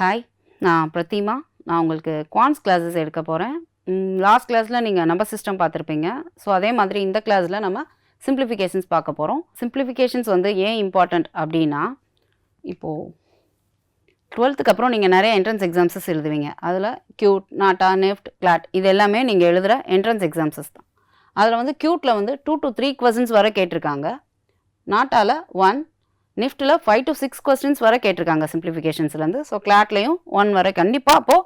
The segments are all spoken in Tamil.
ஹாய், நான் பிரதிமா. நான் உங்களுக்கு குவான்ஸ் கிளாஸஸ் எடுக்க போகிறேன். லாஸ்ட் கிளாஸில் நீங்கள் நம்பர் சிஸ்டம் பார்த்துருப்பீங்க. ஸோ அதே மாதிரி இந்த கிளாஸில் நம்ம சிம்பிளிஃபிகேஷன்ஸ் பார்க்க போகிறோம். சிம்பிளிஃபிகேஷன்ஸ் வந்து ஏன் இம்பார்ட்டண்ட் அப்படின்னா, இப்போது 12th அப்புறம் நீங்கள் நிறைய என்ட்ரன்ஸ் எக்ஸாம்ஸஸ் எழுதுவீங்க. அதில் கியூட், நாட்டா, நெஃப்ட், கிளாட் இது எல்லாமே நீங்கள் எழுதுகிற என்ட்ரன்ஸ் எக்ஸாம்ஸஸ் தான். அதில் வந்து கியூட்டில் வந்து 2 to 3 கொஸ்டின்ஸ் வரை கேட்டிருக்காங்க. நாட்டாவில் 1, நிஃப்ட்டில் 5 to 6 கொஸ்டின்ஸ் வரை கேட்டிருக்காங்க சிம்பிளிஃபிகேஷன்ஸ்லேருந்து. ஸோ கிளாட்லேயும் 1 வரை கண்டிப்பாக. அப்போது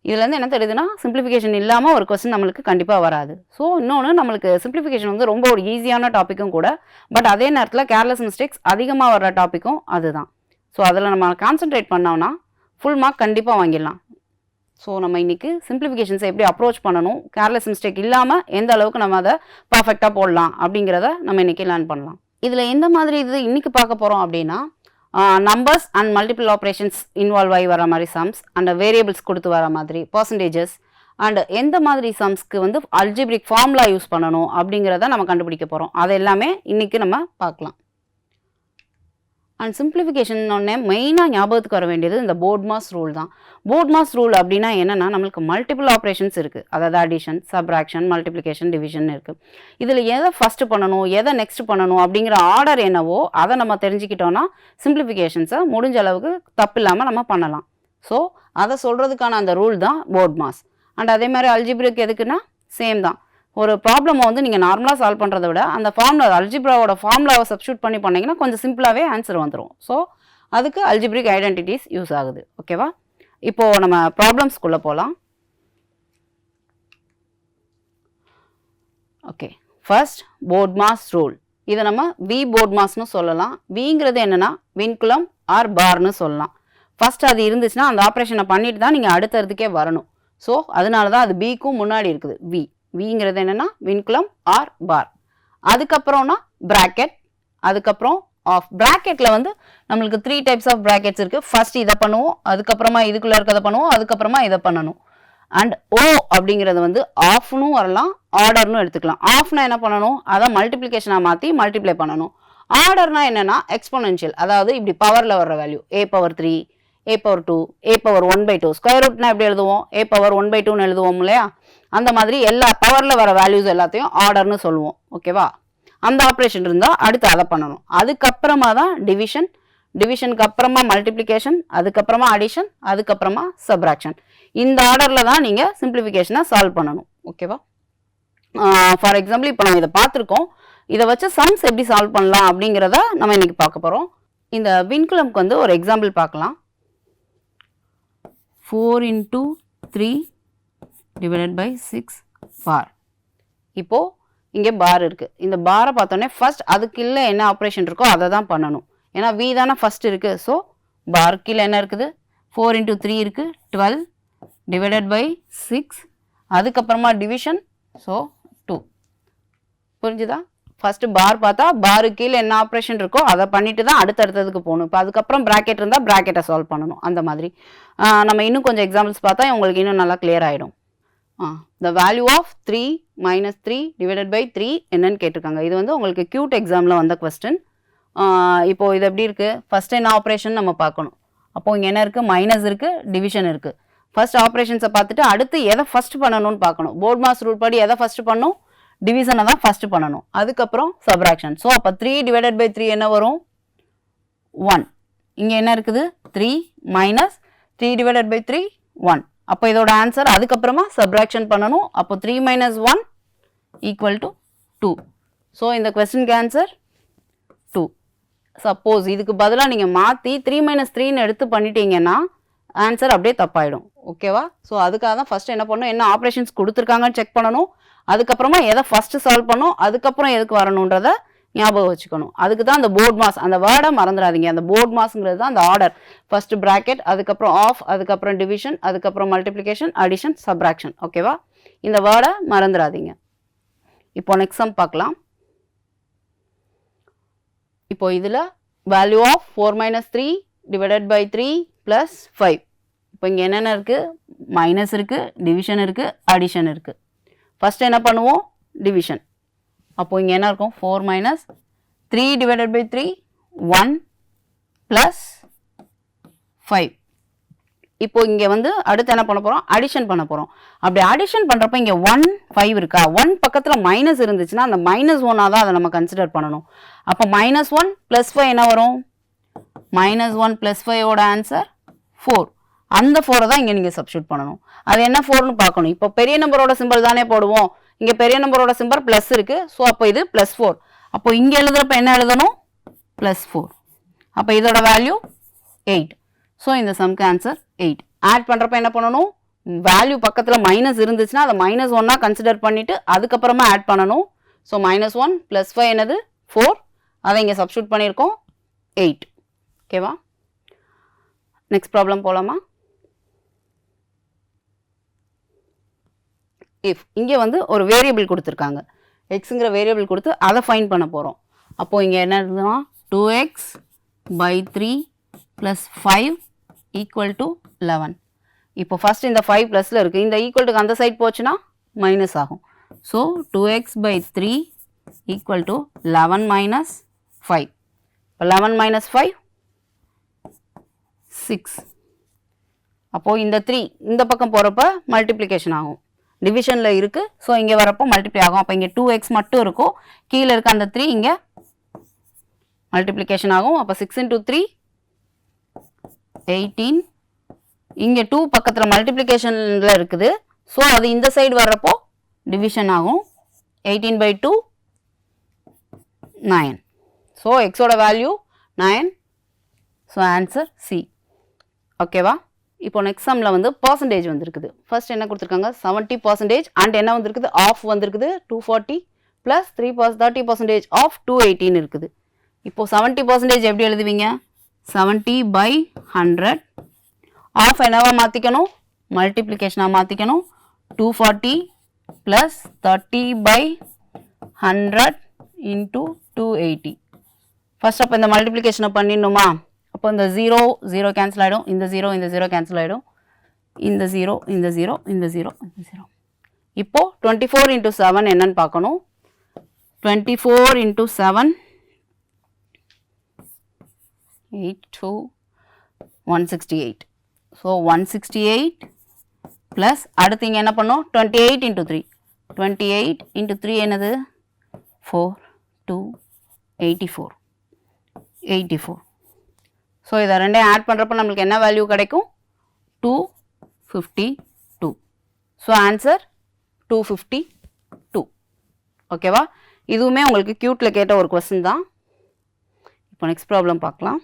இதுலேருந்து என்ன தெரியுதுன்னா, சிம்பிளிஃபிகேஷன் இல்லாமல் ஒரு கொஸ்டின் நம்மளுக்கு கண்டிப்பாக வராது. ஸோ இன்னொன்று, நம்மளுக்கு சிம்பிளிஃபிகேஷன் வந்து ரொம்ப ஒரு ஈஸியான டாப்பிக்கும் கூட. பட் அதே நேரத்தில் கேர்லெஸ் மிஸ்டேக்ஸ் அதிகமாக வர்ற டாப்பிக்கும் அதுதான். ஸோ அதில் நம்ம கான்சென்ட்ரேட் பண்ணோம்னா ஃபுல் மார்க் கண்டிப்பாக வாங்கிடலாம். ஸோ நம்ம இன்றைக்கி சிம்பிளிஃபிகேஷன்ஸை எப்படி அப்ரோச் பண்ணணும், கேர்லெஸ் மிஸ்டேக் இல்லாமல் எந்த அளவுக்கு நம்ம அதை பர்ஃபெக்டாக போடலாம் அப்படிங்கிறத நம்ம இன்றைக்கி லேர்ன் பண்ணலாம். இதில் எந்த மாதிரி இது இன்றைக்கி பார்க்க போகிறோம் அப்படின்னா, numbers and multiple operations involve ஆகி வர மாதிரி சம்ஸ் அண்ட் வேரியபிள்ஸ் கொடுத்து வர மாதிரி பர்சன்டேஜஸ் அண்ட் எந்த மாதிரி சம்ஸ்க்கு வந்து அல்ஜிப்ரிக் ஃபார்முலா யூஸ் பண்ணணும் அப்படிங்கிறத நம்ம கண்டுபிடிக்க போகிறோம். அது எல்லாமே இன்றைக்கி நம்ம பார்க்கலாம். அண்ட் சிம்பிளிஃபிகேஷன் ஒன்னே மெயினாக ஞாபகத்துக்கு வர வேண்டியது இந்த போர்ட்மாஸ் ரூல் தான். போர்ட்மாஸ் ரூல் அப்படின்னா என்னென்னா, நம்மளுக்கு மல்டிபிள் ஆப்ரேஷன்ஸ் இருக்குது. அதாவது அடிஷன், சப்ராக்ஷன், மல்டிப்ளிகேஷன், டிவிஷன் இருக்குது. இதில் எதை ஃபஸ்ட்டு பண்ணணும், எதை நெக்ஸ்ட் பண்ணணும் அப்படிங்கிற ஆர்டர் என்னவோ அதை நம்ம தெரிஞ்சுக்கிட்டோன்னா சிம்பிளிஃபிகேஷன்ஸை முடிஞ்ச அளவுக்கு தப்பு இல்லாமல் நம்ம பண்ணலாம். ஸோ அதை சொல்கிறதுக்கான அந்த ரூல் தான் போர்ட்மாஸ். அண்ட் அதே மாதிரி அல்ஜிப்ரிக் எதுக்குன்னா சேம் தான். ஒரு ப்ராப்ளமை வந்து நீங்கள் நார்மலாக சால்வ் பண்ணுறத விட அந்த ஃபார்முலா அல்ஜிப்ராவோட ஃபார்முலாவை சப்ஸ்டியூட் பண்ணிங்கன்னா கொஞ்சம் சிம்பிளாகவே ஆன்சர் வந்துடும். ஸோ அதுக்கு அல்ஜிப்ரிக் ஐடென்டிட்டிஸ் யூஸ் ஆகுது. ஓகேவா? இப்போது நம்ம ப்ராப்ளம்ஸ்குள்ளே போகலாம். Okay, first போர்ட்மாஸ் rule. இதை நம்ம வி போர்ட்மாஸ்னு சொல்லலாம். விங்கிறது என்னென்னா வின்குலம் ஆர் பார்னு சொல்லலாம். ஃபர்ஸ்ட் அது இருந்துச்சுன்னா அந்த ஆப்ரேஷனை பண்ணிட்டு தான் நீங்கள் அடுத்ததுக்கே வரணும். ஸோ அதனால தான் அது பிக்கும் முன்னாடி இருக்குது வி. விங்கிறது என்னென்னா வின்குலம் ஆர் பார். அதுக்கப்புறம்னா ப்ராக்கெட், அதுக்கப்புறம் ஆஃப். ப்ராக்கெட்டில் வந்து நம்மளுக்கு 3 டைப்ஸ் ஆஃப் ப்ராக்கெட்ஸ் இருக்குது. ஃபர்ஸ்ட் இதை பண்ணுவோம், அதுக்கப்புறமா இதுக்குள்ளே இருக்கிறத பண்ணுவோம், அதுக்கப்புறமா இதை பண்ணணும். அண்ட் ஓ அப்படிங்கிறது வந்து ஆஃப்னு வரலாம், ஆர்டர்னு எடுத்துக்கலாம். ஆஃப்னா என்ன பண்ணணும், அதை மல்டிப்ளிகேஷனாக மாற்றி மல்டிப்ளை பண்ணணும். ஆர்டர்னா என்னென்னா எக்ஸ்போனென்ஷியல், அதாவது இப்படி பவரில் வர்ற value a⁻3, a⁻2, a⁻1/2. Square ரூட்னா எப்படி எழுதுவோம், a⁻1/2ன்னு எழுதுவோம் இல்லையா? அந்த மாதிரி எல்லா பவரில் வர வேல்யூஸ் எல்லாத்தையும் ஆர்டர்னு சொல்லுவோம். ஓகேவா? அந்த ஆப்ரேஷன் இருந்தால் அடுத்து அதை பண்ணணும். அதுக்கப்புறமா தான் டிவிஷன், டிவிஷனுக்கு அப்புறமா மல்டிப்ளிகேஷன், அதுக்கப்புறமா அடிஷன், அதுக்கப்புறமா சப்ராக்ஷன். இந்த ஆர்டரில் தான் நீங்கள் சிம்பிளிஃபிகேஷனை சால்வ் பண்ணணும். ஓகேவா? ஃபார் எக்ஸாம்பிள் இப்போ நம்ம இதை பார்த்துருக்கோம். இதை வச்சு சம்ஸ் எப்படி சால்வ் பண்ணலாம் அப்படிங்கிறத நம்ம இன்னைக்கு பார்க்க போகிறோம். இந்த வின்குலம்க்கு வந்து ஒரு எக்ஸாம்பிள் பார்க்கலாம். 4 into 3 divided by 6 பார். இப்போது இங்கே பார் இருக்குது. இந்த பாரை பார்த்தோன்னே ஃபர்ஸ்ட் அதுக்கு இல்லை என்ன ஆப்ரேஷன் இருக்கோ அதை தான் பண்ணணும். ஏன்னா வி தானே ஃபர்ஸ்ட் இருக்குது. ஸோ பார் கீழே என்ன இருக்குது, 4 into 3 இருக்குது, 12 divided by 6. அதுக்கப்புறமா டிவிஷன், ஸோ 2. புரிஞ்சுதா? ஃபஸ்ட்டு பார் பார்த்தா பாரு கீழே என்ன ஆப்ரேஷன் இருக்கோ அதை பண்ணிட்டு தான் அடுத்தடுத்ததுக்கு போகணும். இப்போ அதுக்கப்புறம் ப்ராக்கெட் இருந்தால் ப்ராக்கெட்டை சால்வ் பண்ணணும். அந்த மாதிரி நம்ம இன்னும் கொஞ்சம் எக்ஸாம்பிள்ஸ் பார்த்தா உங்களுக்கு இன்னும் நல்லா கிளியர் ஆகிடும். The value of 3 - 3 divided by 3 என்னன்னு கேட்டிருக்காங்க. இது வந்து உங்களுக்கு கியூட் எக்ஸாமில் வந்த கொஸ்டின். இப்போது இது எப்படி இருக்குது, ஃபஸ்ட் என்ன ஆப்ரேஷன் நம்ம பார்க்கணும். அப்போது இங்கே என்ன இருக்குது, மைனஸ் இருக்குது, டிவிஷன் இருக்குது. ஃபர்ஸ்ட் ஆப்ரேஷன்ஸை பார்த்துட்டு அடுத்து எதை ஃபஸ்ட் பண்ணணும்னு பார்க்கணும். போர்ட்மாஸ் ரூல் படி எதை ஃபஸ்ட்டு பண்ணணும், டிவிஷனை தான் ஃபஸ்ட்டு பண்ணணும். அதுக்கப்புறம் சப்ராக்ஷன். ஸோ அப்போ 3 divided by 3 என்ன வரும், 1. இங்கே என்ன இருக்குது, 3 - 3 divided by 3 1. அப்போ இதோட ஆன்சர் அதுக்கப்புறமா சப்ராக்ஷன் பண்ணணும். அப்போ 3 - 1 = 2. ஸோ இந்த கொஸ்டினுக்கு ஆன்சர் 2. சப்போஸ் இதுக்கு பதிலாக நீங்கள் மாற்றி 3 - 3ன்னு எடுத்து பண்ணிட்டீங்கன்னா ஆன்சர் அப்படியே தப்பாயிடும். ஓகேவா? ஸோ அதுக்காக தான் ஃபஸ்ட்டு என்ன பண்ணணும், என்ன ஆப்ரேஷன்ஸ் கொடுத்துருக்காங்கன்னு செக் பண்ணணும். அதுக்கப்புறமா எதை ஃபஸ்ட்டு சால்வ் பண்ணணும், அதுக்கப்புறம் எதுக்கு வரணுன்றதை ஞாபகம் வச்சுக்கணும். அதுக்கு தான் அந்த போர்ட் மாஸ், அந்த வேர்டை மறந்துடாதீங்க. அந்த போர்ட் மாஸ்ங்கிறது தான் அந்த ஆர்டர். ஃபஸ்ட்டு ப்ராக்கெட், அதுக்கப்புறம் ஆஃப், அதுக்கப்புறம் டிவிஷன், அதுக்கப்புறம் மல்டிப்ளிகேஷன், அடிஷன், சப்ராக்ஷன். ஓகேவா? இந்த வேர்டை மறந்துடாதீங்க. இப்போ நெக்ஸ்ட் சம் பார்க்கலாம். இப்போ இதில் வேல்யூ ஆஃப் 4 - 3 divided by 3 + 5. இப்போ இங்கே என்னென்ன இருக்குது, மைனஸ் இருக்குது, டிவிஷன் இருக்குது, அடிஷன் இருக்குது. ஃபஸ்ட் என்ன பண்ணுவோம், டிவிஷன். அப்போது இங்கே என்ன இருக்கும், 4 - 3 divided by 3 1 + 5. இப்போ இங்கே வந்து அடுத்து என்ன பண்ண போகிறோம், அடிஷன் பண்ண போகிறோம். அப்படி அடிஷன் பண்ணுறப்ப இங்கே 1 5 இருக்கா, 1 பக்கத்தில் மைனஸ் இருந்துச்சுன்னா அந்த -1 தான் அதை நம்ம கன்சிடர் பண்ணணும். அப்போ -1 + 5 என்ன வரும், -1 + 5 ஆன்சர் 4. அந்த 4 தான் இங்கே நீங்கள் சப்ஸ்டியூட் பண்ணணும். அது என்ன 4னு பார்க்கணும். இப்போ பெரிய நம்பரோட சிம்பிள் தானே போடுவோம், இங்கே பெரிய நம்பரோட சிம்பிள் ப்ளஸ் இருக்குது. ஸோ அப்போ இது +4. அப்போ இங்கே எழுதுறப்ப என்ன எழுதணும், +4. அப்போ இதோட வேல்யூ 8. ஸோ இந்த சம்க்கு ஆன்சர் 8. ஆட் பண்ணுறப்ப என்ன பண்ணணும், வேல்யூ பக்கத்தில் மைனஸ் இருந்துச்சுன்னா அதை -1 கன்சிடர் பண்ணிவிட்டு அதுக்கப்புறமா ஆட் பண்ணணும். ஸோ -1 + 5 என்னது 4, அதை இங்கே சப்ஸ்டியூட் பண்ணியிருக்கோம் 8. ஓகேவா, நெக்ஸ்ட் ப்ராப்ளம் போகலாமா. இஃப் இங்கே வந்து ஒரு வேரியபிள் கொடுத்துருக்காங்க, எக்ஸுங்கிற வேரியபிள் கொடுத்து அதை ஃபைண்ட் பண்ண போகிறோம். அப்போது இங்கே என்ன இருக்குதுன்னா 2x/3 + 5 = 11. இப்போ ஃபஸ்ட் இந்த 5 ப்ளஸில் இருக்குது, இந்த ஈக்குவல்ட்டுக்கு அந்த சைட் போச்சுன்னா மைனஸ் ஆகும். So 2x/3 = 11 - 5. இப்போ 11 - 5 6. அப்போது இந்த 3 இந்த பக்கம் போகிறப்ப மல்டிப்ளிகேஷன் ஆகும், டிவிஷனில் இருக்குது. ஸோ இங்கே வரப்போ மல்டிப்ளை ஆகும். அப்போ இங்கே 2x மட்டும் இருக்கும், கீழே இருக்க அந்த 3 இங்கே மல்டிப்ளிகேஷன் ஆகும். அப்போ 6 × 3 18. இங்கே 2 பக்கத்தில் மல்டிப்ளிகேஷனில் இருக்குது. ஸோ அது இந்த சைடு வர்றப்போ டிவிஷன் ஆகும். 18/2 9. ஸோ எக்ஸோட வேல்யூ 9. So answer C. ஓகேவா. இப்போ நெக்ஸ்ட் சம்மில் வந்து பர்சன்டேஜ் வந்துருக்குது. ஃபர்ஸ்ட் என்ன கொடுத்துருக்காங்க, 70% அண்ட் என்ன வந்திருக்குது, ஆஃப் வந்திருக்குது 240 + 30% ஆஃப் 218 இருக்குது. இப்போது 70% எப்படி எழுதுவீங்க, 70/100. ஆஃப் என்னவா மாற்றிக்கணும், மல்டிப்ளிகேஷனாக மாற்றிக்கணும். 240 + 30/100 × 280. ஃபர்ஸ்ட் அப்போ இந்த மல்டிப்ளிகேஷனை பண்ணிடணுமா. அப்போ இந்த 0 0 கேன்சல் ஆகிடும், இந்த 0 இந்த 0 கேன்சல் ஆகிடும், இந்த 0 இந்த 0 இந்த 0 இந்த 0. இப்போது 24 × 7 என்னன்னு பார்க்கணும். 24 × 7 8 2 168. ஸோ 168 ப்ளஸ் அடுத்து இங்கே என்ன பண்ணோம், 28 × 3. 28 × 3 என்னது 4 2 84 84. ஸோ இதை ரெண்டையும் ஆட் பண்ணுறப்ப நம்மளுக்கு என்ன வேல்யூ கிடைக்கும், 252. So answer 252. ஓகேவா. இதுவுமே உங்களுக்கு கியூட்டில் கேட்ட ஒரு கொஸ்டின் தான். இப்போ நெக்ஸ்ட் ப்ராப்ளம் பார்க்கலாம்.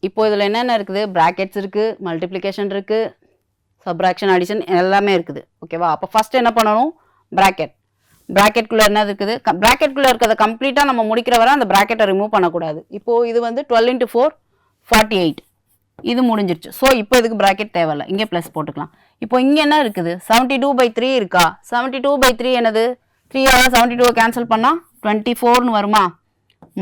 இப்போ இதில் என்னென்ன இருக்குது, ப்ராக்கெட்ஸ் இருக்குது, மல்டிப்ளிகேஷன் இருக்குது, சப்ராக்ஷன் அடிஷன் எல்லாமே இருக்குது. ஓகேவா. அப்போ ஃபஸ்ட் என்ன பண்ணணும், ப்ராக்கெட்குள்ளே என்ன இருக்குது, ப்ராக்கெட்குள்ளே இருக்கிறத கம்ப்ளீட்டாக நம்ம முடிக்கிற வரை அந்த ப்ராக்கெட்டை ரிமூவ் பண்ணக்கூடாது. இப்போது இது வந்து 12 × 4 48. இது முடிஞ்சிருச்சு. ஸோ இப்போ இதுக்கு ப்ராக்கெட் தேவையில்லை, இங்கே ப்ளஸ் போட்டுக்கலாம். இப்போ இங்கே என்ன இருக்குது, 72/3 இருக்கா. 72/3 என்னது, 3ஆல் 72 கேன்சல் பண்ணால் 24ன்னு வருமா,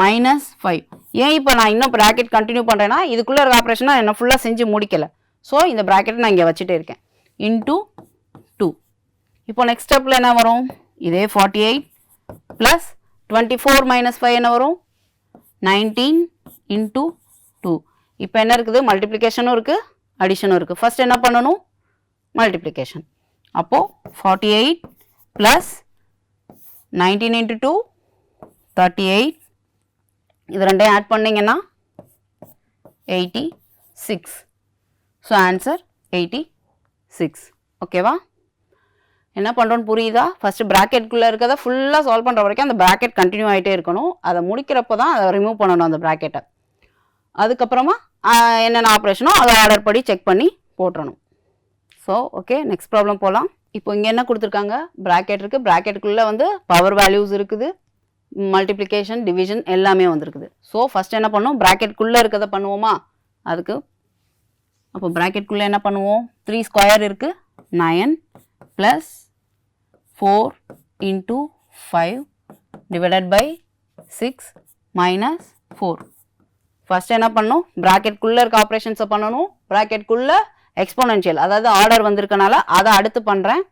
-5. ஏன் இப்போ நான் இன்னும் ப்ராக்கெட் கண்டினியூ பண்ணுறேன்னா இதுக்குள்ளே இருக்க ஆப்ரேஷனை என்ன ஃபுல்லாக செஞ்சு முடிக்கலை. ஸோ இந்த ப்ராக்கெட்டை நான் இங்கே வச்சுட்டே இருக்கேன். × 2. இப்போ நெக்ஸ்ட் ஸ்டெப்பில் என்ன வரும், இதே 48 + 24 - 5 என்ன வரும், 19 × 2. இப்போ என்ன இருக்குது, மல்டிப்ளிகேஷனும் இருக்குது அடிஷனும் இருக்குது. ஃபர்ஸ்ட் என்ன பண்ணணும், மல்டிப்ளிகேஷன். அப்போது 48 + 19 × 2 38. இது ரெண்டையும் ஆட் பண்ணிங்கன்னா 86. So answer 86. ஓகேவா. என்ன பண்ணுறோன்னு புரியுதா. ஃபஸ்ட்டு ப்ராக்கெட்குள்ளே இருக்கிறத ஃபுல்லாக சால்வ் பண்ணுற வரைக்கும் அந்த ப்ராக்கெட் கண்டினியூ ஆகிட்டே இருக்கணும். அதை முடிக்கிறப்ப தான் அதை ரிமூவ் பண்ணணும் அந்த ப்ராக்கெட்டை. அதுக்கப்புறமா என்னென்ன ஆப்ரேஷனோ அதை ஆர்டர் படி செக் பண்ணி போட்டுறணும். ஸோ ஓகே, நெக்ஸ்ட் ப்ராப்ளம் போகலாம். இப்போ இங்கே என்ன கொடுத்துருக்காங்க, ப்ராக்கெட் இருக்குது, ப்ராக்கெட்டுக்குள்ளே வந்து பவர் வேல்யூஸ் இருக்குது, மல்டிப்ளிகேஷன் டிவிஷன் எல்லாமே வந்துருக்குது. ஸோ ஃபஸ்ட் என்ன பண்ணுவோம், ப்ராக்கெட்குள்ளே இருக்கிறத பண்ணுவோமா. அதுக்கு அப்போ ப்ராக்கெட்குள்ளே என்ன பண்ணுவோம், 3 ஸ்கொயர் இருக்குது 9 + 4 × 5 / 6 - 4. ஃபர்ஸ்ட் என்ன பண்ணணும், ப்ராக்கெட்குள்ளே இருக்க ஆப்ரேஷன்ஸை பண்ணணும். ப்ராக்கெட்குள்ளே எக்ஸ்போனென்ஷியல் அதாவது ஆர்டர் வந்திருக்கனால அதை அடுத்து பண்ணுறேன்.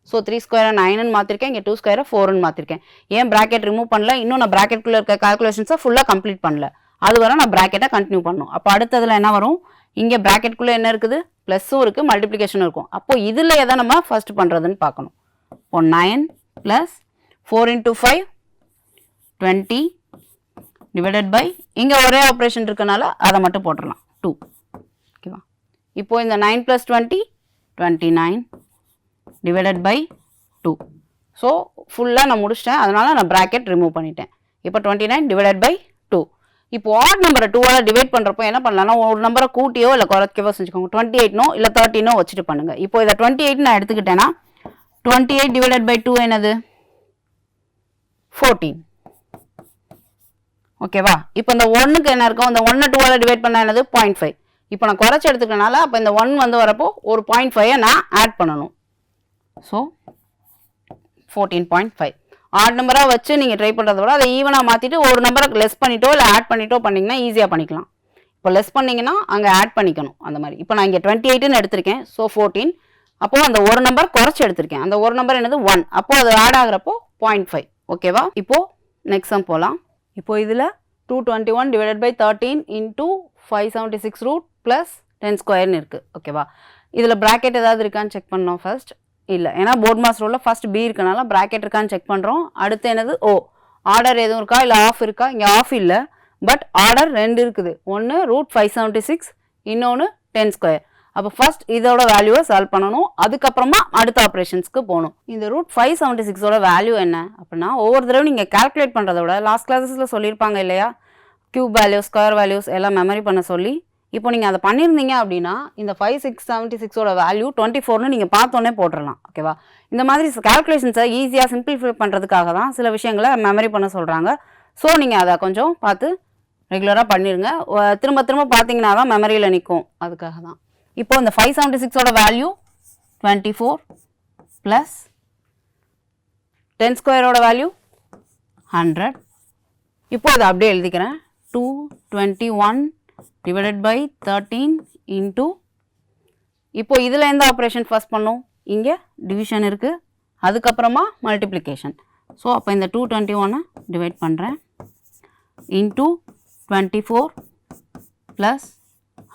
ஸோ 3 ஸ்கொயரை 9ன்னு மாற்றிருக்கேன், இங்கே 2 ஸ்கொயரை 4ன்னு மாற்றிருக்கேன். ஏன் ப்ராக்கெட் ரிமூவ் பண்ணல, இன்னும் நான் ப்ராக்கெட்குள்ளே இருக்க கால்குலேஷன்ஸை ஃபுல்லாக கம்ப்ளீட் பண்ணல. அது வரை நான் ப்ராக்கெட்டை கண்டினியூ பண்ணணும். அப்போ அடுத்ததில் என்ன வரும், இங்கே ப்ராக்கெட்குள்ளே என்ன இருக்குது, ப்ளஸ்ஸும் இருக்குது மல்டிப்ளிகேஷனும் இருக்கும். அப்போது இதில் எதை நம்ம ஃபஸ்ட்டு பண்ணுறதுன்னு பார்க்கணும். இப்போ 9 + 4 × 5 20 டிவைடட் பை இங்கே ஒரே ஆப்ரேஷன் இருக்கனால அதை மட்டும் போட்டுடலாம் 2. ஓகேவா? இப்போது இந்த 9 + 20 29 டிவைடட் பை 2. ஸோ ஃபுல்லாக நான் முடிச்சிட்டேன், அதனால் நான் ப்ராக்கெட் ரிமூவ் பண்ணிட்டேன். இப்போ 29 டிவைடட் பை 2. இப்போ ஆட் நம்பரை 2ஆல் டிவைட் பண்ணுறப்போ என்ன பண்ணலாம்னா ஒரு நம்பரை கூட்டியோ இல்லை குறைக்கவோ செஞ்சுக்கோங்க. 28 இல்லை 13 வச்சுட்டு பண்ணுங்கள். இப்போ இதை 28 நான் எடுத்துக்கிட்டேன்னா 28 டிவைடட் பை 2 என்னது 14. ஓகேவா? இப்போ இந்த 1க்கு என்ன இருக்கும், இந்த 1 2ஆல் டிவைட் பண்ண என்னது 0.5. இப்போ நான் குறைச்சி எடுத்துக்கனால அப்போ இந்த 1 வந்து வரப்போ ஒரு 0.5 நான் ஆட் பண்ணணும். ஸோ 14.5. ஆட் நம்பராக வச்சு நீங்கள் ட்ரை பண்ணுறத விட அதை ஈவனாக மாற்றிட்டு ஒரு நம்பரை லெஸ் பண்ணிட்டோ இல்லை ஆட் பண்ணிட்டோ பண்ணிங்கன்னா ஈஸியாக பண்ணிக்கலாம். இப்போ லெஸ் பண்ணிங்கன்னா அங்கே ஆட் பண்ணிக்கணும் அந்த மாதிரி. இப்போ நான் இங்கே 28ன்னு எடுத்திருக்கேன், ஸோ 14. அப்போது அந்த ஒரு நம்பர் குறைச்சி எடுத்திருக்கேன், அந்த ஒரு நம்பர் என்னது 1. அப்போது அது ஆட் ஆகிறப்போ 0.5. ஓகேவா? இப்போது நெக்ஸ்ட் சம் போகலாம். இப்போது இதில் 221 divided by 13 into 576 root plus 10 ஸ்கொயர்னு இருக்குது. ஓகேவா? இதில் ப்ராக்கெட் ஏதாவது இருக்கான்னு செக் பண்ணோம் ஃபர்ஸ்ட். இல்லை, ஏன்னா போர்ட் மாஸ் ரூலில் ஃபர்ஸ்ட் பி இருக்கனால ப்ராக்கெட் இருக்கான்னு செக் பண்ணுறோம். அடுத்து என்னது ஓ, ஆர்டர் எதுவும் இருக்கா இல்லை ஆஃப் இருக்கா? இங்கே ஆஃப் இல்லை, பட் ஆர்டர் 2 இருக்குது. ஒன்று √576, இன்னொன்று 10 ஸ்கொயர். அப்போ ஃபர்ஸ்ட் இதோட வேல்யூவை சால்வ் பண்ணணும், அதுக்கப்புறமா அடுத்த ஆப்ரேஷன்ஸ்க்கு போகணும். இந்த √576ஓட வேல்யூ என்ன அப்படின்னா ஒவ்வொரு தடவை நீங்கள் கால்குலேட் பண்ணுறத விட லாஸ்ட் கிளாஸஸில் சொல்லியிருப்பாங்க இல்லையா, கியூப் வேல்யூஸ் ஸ்கொயர் வேல்யூஸ் எல்லாம் மெமரி பண்ண சொல்லி. இப்போ நீங்கள் அதை பண்ணியிருந்தீங்க அப்படின்னா இந்த 5676ஓட வேல்யூ 24ன்னு நீங்கள் பார்த்தோன்னே போட்டுடலாம். ஓகேவா? இந்த மாதிரி கால்குலேஷன்ஸை ஈஸியாக சிம்பிளிஃபை பண்ணுறதுக்காக தான் சில விஷயங்களை மெமரி பண்ண சொல்கிறாங்க. ஸோ நீங்கள் அதை கொஞ்சம் பார்த்து ரெகுலராக பண்ணிடுங்க. திரும்ப திரும்ப பார்த்தீங்கன்னா தான் மெமரியில் நிற்கும், அதுக்காக தான். இப்போ இந்த 576ஓட வேல்யூ 24 ப்ளஸ் 10 ஸ்கொயரோட வேல்யூ 100. இப்போ அதை அப்படியே எழுதிக்கிறேன். 221 டிவைடட் பை 13 இன்டூ, இப்போ இதில் எந்த ஆப்ரேஷன் ஃபர்ஸ்ட் பண்ணும், இங்கே டிவிஷன் இருக்குது, அதுக்கப்புறமா மல்டிப்ளிகேஷன். ஸோ அப்போ இந்த 221 டிவைட் பண்ணுறேன் இன்டூ 24 ப்ளஸ்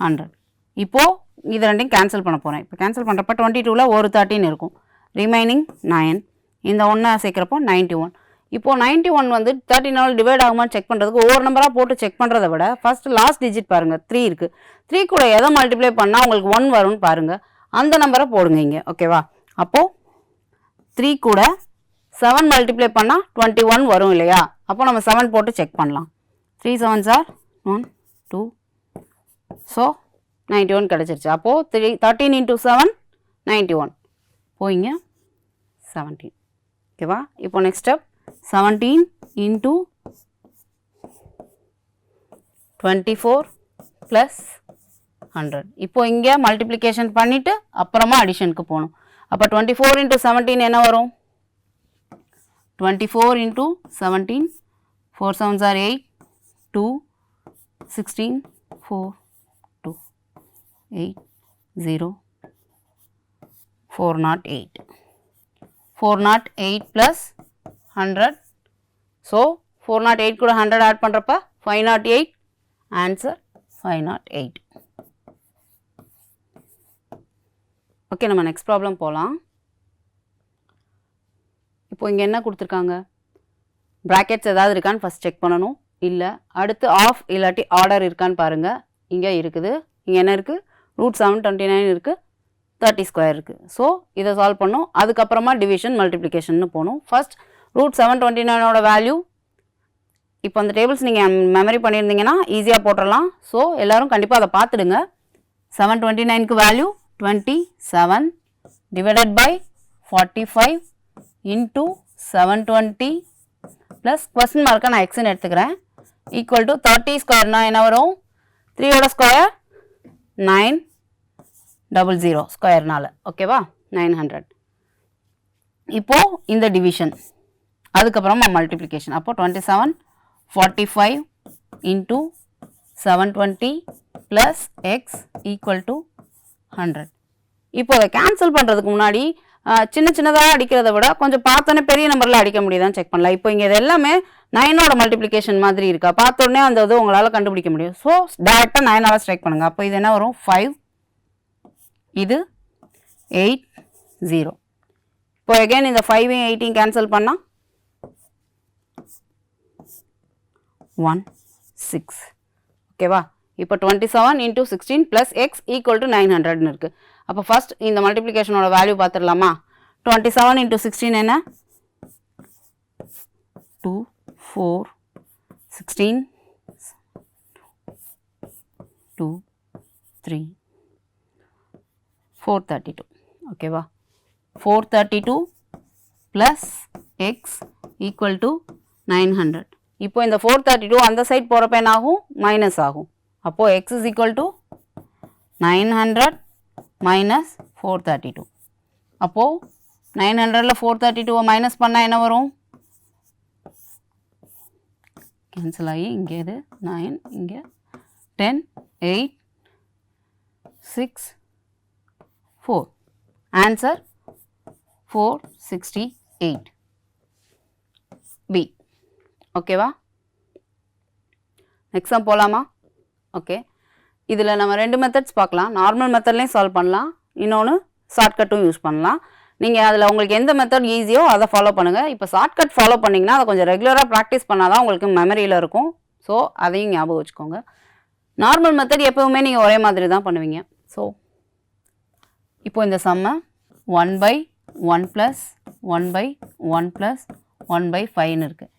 100. இப்போது இது ரெண்டையும் கேன்சல் பண்ண போகிறேன். இப்போ கேன்சல் பண்ணுறப்ப 22ல் ஒரு 13 இருக்கும், ரிமைனிங் 9. இந்த 1 சேர்க்குறப்போ 91. இப்போது 91 வந்து 13ஆல் டிவைட் ஆகுமான்னு செக் பண்ணுறதுக்கு ஒவ்வொரு நம்பராக போட்டு செக் பண்ணுறத விட ஃபஸ்ட்டு லாஸ்ட் டிஜிட் பாருங்கள், 3 இருக்குது. 3 கூட எதை மல்டிப்ளை பண்ணால் உங்களுக்கு 1 வரும்னு பாருங்கள், அந்த நம்பரை போடுங்க இங்கே. ஓகேவா? அப்போது 3 கூட 7 மல்டிப்ளை பண்ணால் 21 வரும் இல்லையா? அப்போ நம்ம 7 போட்டு செக் பண்ணலாம். 3 7s are 1 2, ஸோ 91 கிடச்சிருச்சு. அப்போது 13 × 7 91 போயிங்க 17. ஓகேவா? இப்போ நெக்ஸ்ட் ஸ்டெப் 17 இன்டூ 24 ப்ளஸ் 100. இப்போ இங்கே மல்டிப்ளிகேஷன் பண்ணிவிட்டு அப்புறமா அடிஷனுக்கு போகணும். அப்போ 24 × 17 என்ன வரும், 24 × 17, 4 7s are 8, 2 16 4 2 8 0 408. 408 ப்ளஸ் 100. ஸோ 408 கூட 100 ஆட் பண்ணுறப்ப 508. ஆன்சர் 508. ஓகே, நம்ம நெக்ஸ்ட் ப்ராப்ளம் போகலாம். இப்போ இங்கே என்ன கொடுத்துருக்காங்க, ப்ராக்கெட்ஸ் ஏதாவது இருக்கான்னு ஃபஸ்ட் செக் பண்ணணும். இல்லை, அடுத்து ஆஃப் இல்லாட்டி ஆர்டர் இருக்கான்னு பாருங்கள். இங்கே இருக்குது, இங்கே என்ன இருக்குது, √729 இருக்குது, 30 ஸ்கொயர் இருக்குது. ஸோ இதை சால்வ் பண்ணணும், அதுக்கப்புறமா டிவிஷன் மல்டிப்ளிகேஷன்னு போகணும். ஃபர்ஸ்ட் √729ஓட வேல்யூ, இப்போ அந்த டேபிள்ஸ் நீங்கள் மெமரி பண்ணியிருந்தீங்கன்னா ஈஸியாக போட்டுடலாம். ஸோ எல்லோரும் கண்டிப்பாக அதை பார்த்துடுங்க. 729க்கு value 27 divided by 45 into 720 plus question மார்க்கை நான் எக்ஸ்ன்னு எடுத்துக்கிறேன், ஈக்குவல் டு 30 ஸ்கொயர்னால் என்ன வரும், 3ஓட ஸ்கொயர் 900 ஸ்கொயர்னால். ஓகேவா? 900. இப்போது இந்த டிவிஷன், அதுக்கப்புறமா மல்டிப்ளிகேஷன். அப்போது 27 45 into 720 plus X equal to 100. இப்போ அதை கேன்சல் பண்ணுறதுக்கு முன்னாடி சின்ன சின்னதாக அடிக்கிறத விட கொஞ்சம் பார்த்தோன்னே பெரிய நம்பரில் அடிக்க முடியுதான்னு செக் பண்ணலாம். இப்போ இங்கே இது எல்லாமே 9ஓட மல்டிப்ளிகேஷன் மாதிரி இருக்கா, பார்த்தோன்னே அந்த இது உங்களால் கண்டுபிடிக்க முடியும். ஸோ டேரெக்டாக 9ஆல் ஸ்ட்ரைக் பண்ணுங்கள். அப்போ இது என்ன வரும் 5, இது 8 0. இப்போ அகைன் இந்த 5ஐயும் 8ஐயும் கேன்சல் பண்ணால் 1 6. ஓகேவா? இப்போ 27 into 16 plus x equal to 900ன்னு இருக்குது. அப்போ ஃபர்ஸ்ட் இந்த மல்டிப்ளிகேஷனோட வேல்யூ பார்த்துடலாமா? 27 into 16 என்ன? 2 4 16 2 3 432. ஓகேவா? 432 plus x equal to 900. இப்போ இந்த 432 அந்த சைட் போகிறப்ப என்ன ஆகும்? மைனஸ் ஆகும். அப்போது x is equal to 900 minus 432. அப்போது 900ல் 432 மைனஸ் பண்ணால் என்ன வரும்? கேன்சல் ஆகி இங்கே இது 9, இங்கே 10 8 6 4. Answer 468 B. ஓகேவா? நெக்ஸ்ட் சம் போகலாமா? ஓகே, இதில் நம்ம 2 மெத்தட்ஸ் பார்க்கலாம். நார்மல் மெத்தட்லேயும் சால்வ் பண்ணலாம், இன்னொன்று ஷார்ட்கட்டும் யூஸ் பண்ணலாம். நீங்கள் அதில் உங்களுக்கு எந்த மெத்தட் ஈஸியோ அதை ஃபாலோ பண்ணுங்கள். இப்போ ஷார்ட்கட் ஃபாலோ பண்ணிங்கன்னா அதை கொஞ்சம் ரெகுலராக ப்ராக்டிஸ் பண்ணால் தான் உங்களுக்கு மெமரியில் இருக்கும். ஸோ அதையும் ஞாபகம் வச்சுக்கோங்க. நார்மல் மெத்தட் எப்போவுமே நீங்கள் ஒரே மாதிரி தான் பண்ணுவீங்க. ஸோ இப்போ இந்த சம்மை 1/1 + 1/1 + 1/5ன்னு இருக்குது.